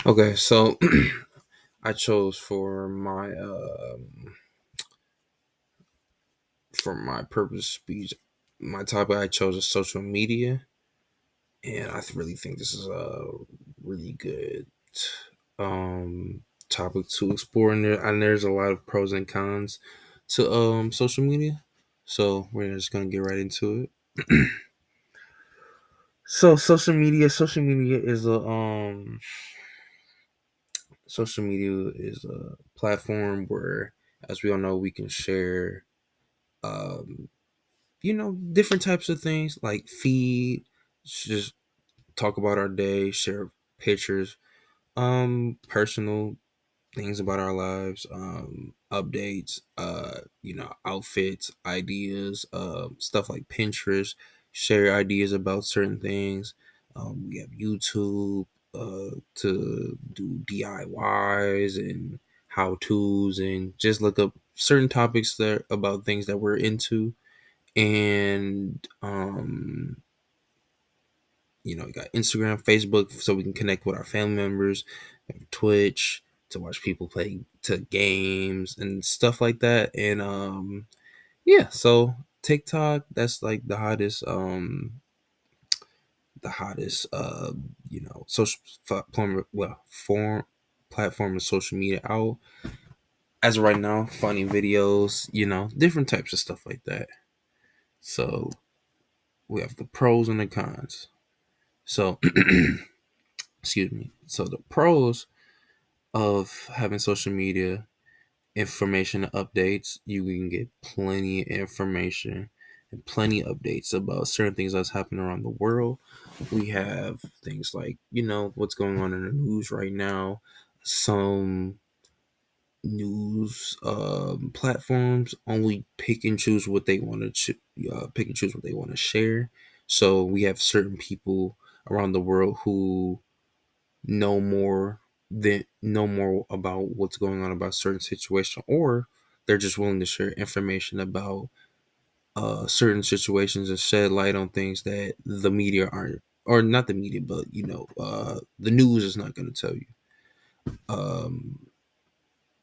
Okay, so I chose for my purpose speech, my topic I chose is social media, and really think this is a really good topic to explore. And there's a lot of pros and cons to social media, so we're just gonna get right into it. So social media is a platform where, as we all know, we can share um different types of things like feed, just talk about our day, share pictures, personal things about our lives, updates, outfits, ideas, stuff like Pinterest, share ideas about certain things. We have YouTube to do DIYs and how to's and just look up certain topics that about things that we're into. And we got Instagram, Facebook, so we can connect with our family members, Twitch to watch people play to games and stuff like that. And yeah, so TikTok, that's like the hottest social platform of social media out as of right now, funny videos, different types of stuff like that. So we have the pros and the cons. So excuse me. So the pros of having social media, information updates, you can get plenty of information and plenty of updates about certain things that's happening around the world. We have things like, what's going on in the news right now. Some news platforms only pick and choose what they want to pick and choose what they want to share. So we have certain people around the world who know more about what's going on about a certain situation, or they're just willing to share information about certain situations and shed light on things that the media aren't, or not the media, but the news is not going to tell you. um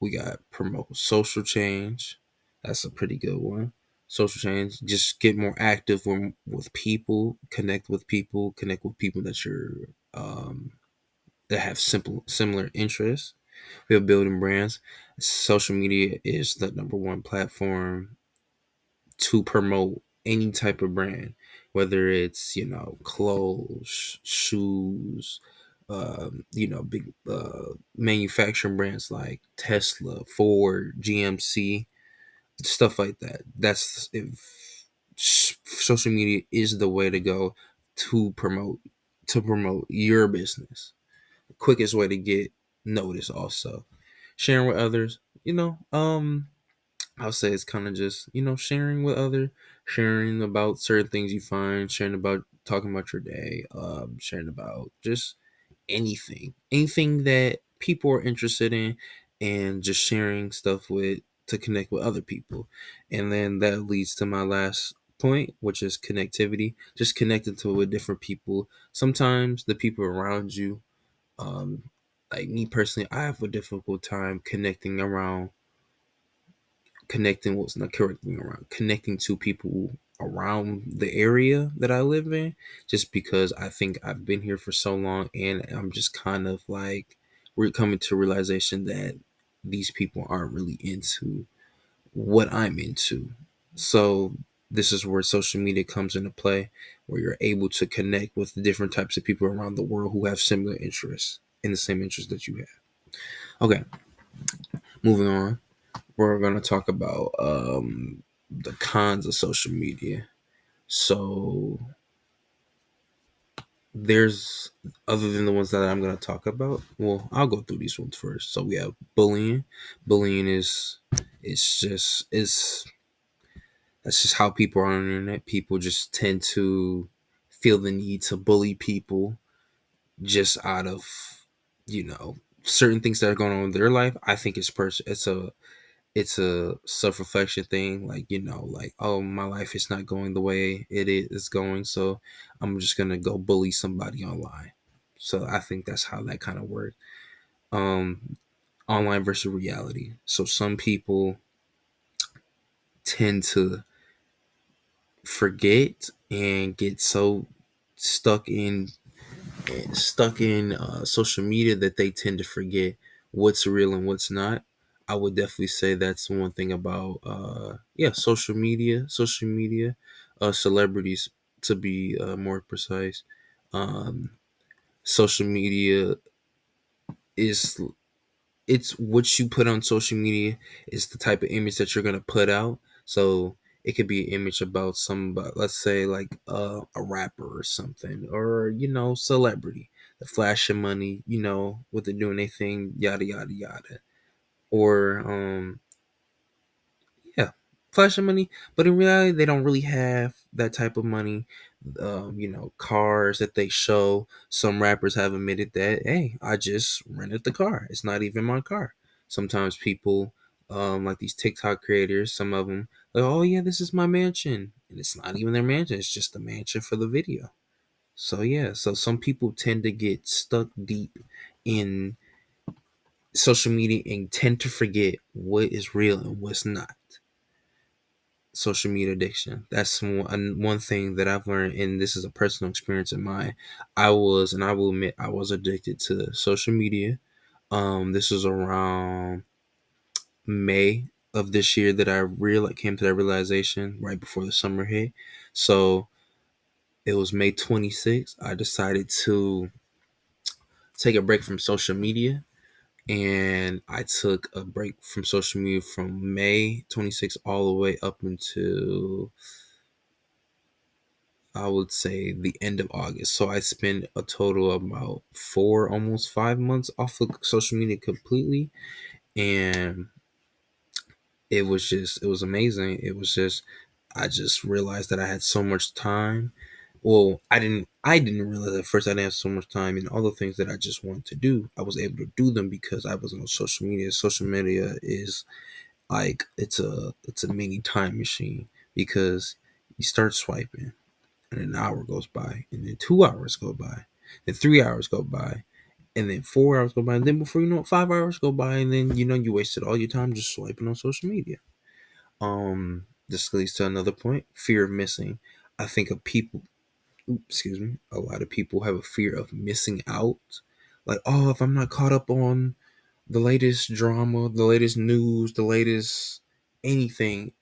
we got promote social change. That's a pretty good one. Social change, just get more active with people, connect with people that you're that have similar interests. We have building brands. Social media is the number one platform to promote any type of brand, whether it's clothes, shoes, big manufacturing brands like Tesla, Ford, GMC, stuff like that. That's if social media is the way to go to promote your business. Quickest way to get noticed. Also sharing with others, I'll say it's kind of just sharing with other, sharing about certain things you find, sharing about talking about your day, sharing about just anything that people are interested in, and just sharing stuff with to connect with other people. And then that leads to my last point, which is connectivity. Just connecting to with different people. Sometimes the people around you, um like me personally, I have a difficult time connecting to people around the area that I live in, just because I think I've been here for so long, and I'm just kind of like we're coming to realization that these people aren't really into what I'm into. So this is where social media comes into play, where you're able to connect with different types of people around the world who have similar interests in the same interests that you have. Okay, moving on. We're gonna talk about the cons of social media. So there's other than the ones that I'm gonna talk about. Well, I'll go through these ones first. So we have bullying. Bullying is it's just is That's just how people are on the internet. People just tend to feel the need to bully people just out of certain things that are going on in their life. I think it's a self-reflection thing, like like, oh, my life is not going the way it is going, so I'm just gonna go bully somebody online. So I think that's how that kind of works. um online versus reality. So some people tend to forget and get so stuck in social media that they tend to forget what's real and what's not. I would definitely say that's one thing about social media, celebrities to be more precise. Um, Social media is it's what you put on social media is the type of image that you're gonna put out. So it could be an image about somebody, let's say like a rapper or something, or celebrity, the flashing money, what they're doing, they thing, yada yada yada, or yeah, flashing money. But in reality, they don't really have that type of money. Cars that they show. Some rappers have admitted that, hey, I just rented the car. It's not even my car. Sometimes people, like these TikTok creators, some of them, like, oh yeah, this is my mansion, and it's not even their mansion. It's just a mansion for the video. So yeah, so some people tend to get stuck deep in social media and tend to forget what is real and what's not. Social media addiction. That's one thing that I've learned, and this is a personal experience of mine. And I will admit, I was addicted to social media. This was around May of this year that I really came to that realization right before the summer hit. So it was May 26th. I decided to take a break from social media, and I took a break from social media from May 26th all the way up until, I would say, the end of August. So I spent a total of about 4, almost 5 months off of social media completely. And it was amazing. I just realized that I had so much time. Well, I didn't realize at first I didn't have so much time, and all the things that I just wanted to do, I was able to do them because I was on social media. Social media is like, it's a mini time machine, because you start swiping and an hour goes by, and then 2 hours go by, then 3 hours go by, and then 4 hours go by, and then before you know it, 5 hours go by, and then you wasted all your time just swiping on social media. This leads to another point: fear of missing. I think of people, excuse me, a lot of people have a fear of missing out. Like, oh, if I'm not caught up on the latest drama, the latest news, the latest anything,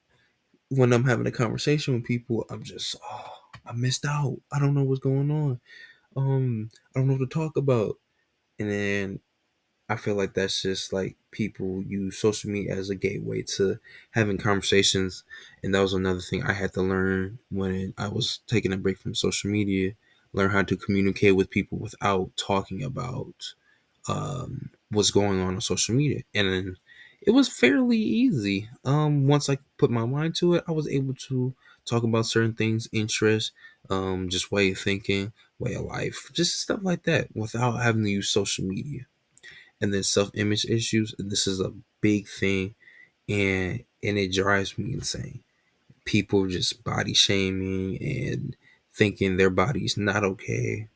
when I'm having a conversation with people, I'm just, oh, I missed out. I don't know what's going on. I don't know what to talk about. And then I feel like that's just like people use social media as a gateway to having conversations. And that was another thing I had to learn when I was taking a break from social media, learn how to communicate with people without talking about what's going on social media. And then it was fairly easy. Once I put my mind to it, I was able to talk about certain things, interests, just way of thinking, way of life, just stuff like that, without having to use social media. And then self-image issues, and this is a big thing, and it drives me insane. People just body shaming and thinking their body's not okay,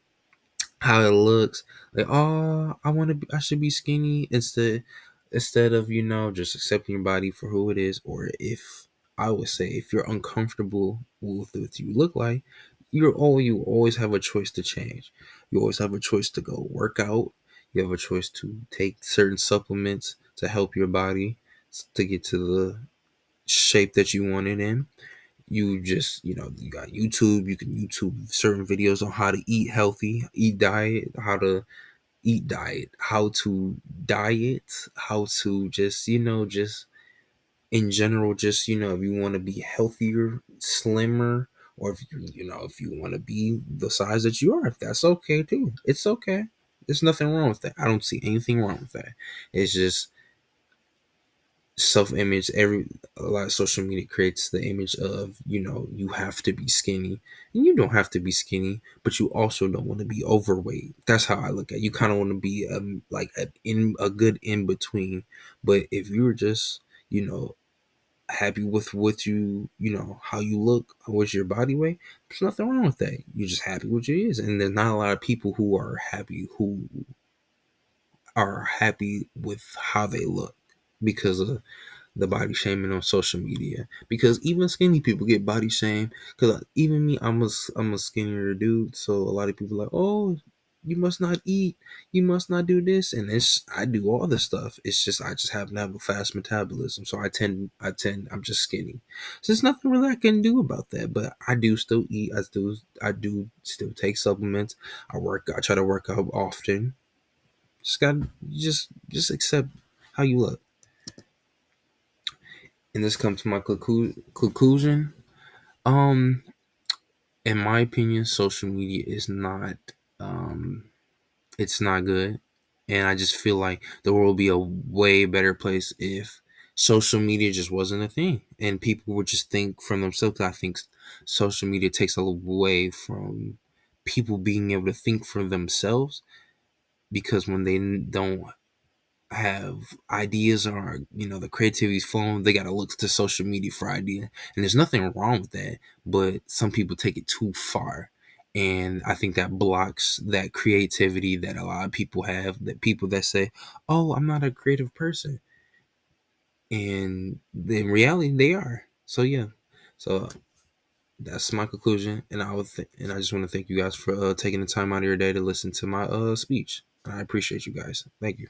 how it looks, like, oh, I should be skinny, instead of just accepting your body for who it is. Or, if I would say, if you're uncomfortable with what you look like, you always have a choice to change. You always have a choice to go work out. You have a choice to take certain supplements to help your body to get to the shape that you want it in. You just, you got YouTube. You can YouTube certain videos on how to eat healthy, how to diet, how to just, just in general, just, if you want to be healthier, slimmer, or if you want to be the size that you are, if that's okay too, it's okay. There's nothing wrong with that. I don't see anything wrong with that. It's just self-image. A lot of social media creates the image of, you have to be skinny, and you don't have to be skinny, but you also don't want to be overweight. That's how I look at it. You kind of want to be like a good in between. But if you're just, you know happy with what how you look, what's your body weight, there's nothing wrong with that. You're just happy with your is. And there's not a lot of people who are happy, who are happy with how they look because of the body shaming on social media. Because even skinny people get body shamed. Because even me, I'm a skinnier dude, so a lot of people are like, oh, you must not eat, you must not do this, and it's I do all this stuff. It's just I just happen to have a fast metabolism, so I'm just skinny. So there's nothing really I can do about that. But I do still eat. I do still take supplements. I try to work out often. Just got just accept how you look. And this comes to my conclusion. Um, in my opinion, social media is not um, it's not good, and I just feel like the world would be a way better place if social media just wasn't a thing, and people would just think for themselves. I think social media takes away from people being able to think for themselves because when they don't have ideas or the creativity's flowing, they gotta look to social media for idea, and there's nothing wrong with that, but some people take it too far, and I think that blocks that creativity that a lot of people have, that people that say, oh, I'm not a creative person, and in reality they are. So yeah, so that's my conclusion, and and I just want to thank you guys for taking the time out of your day to listen to my speech. I appreciate you guys. Thank you.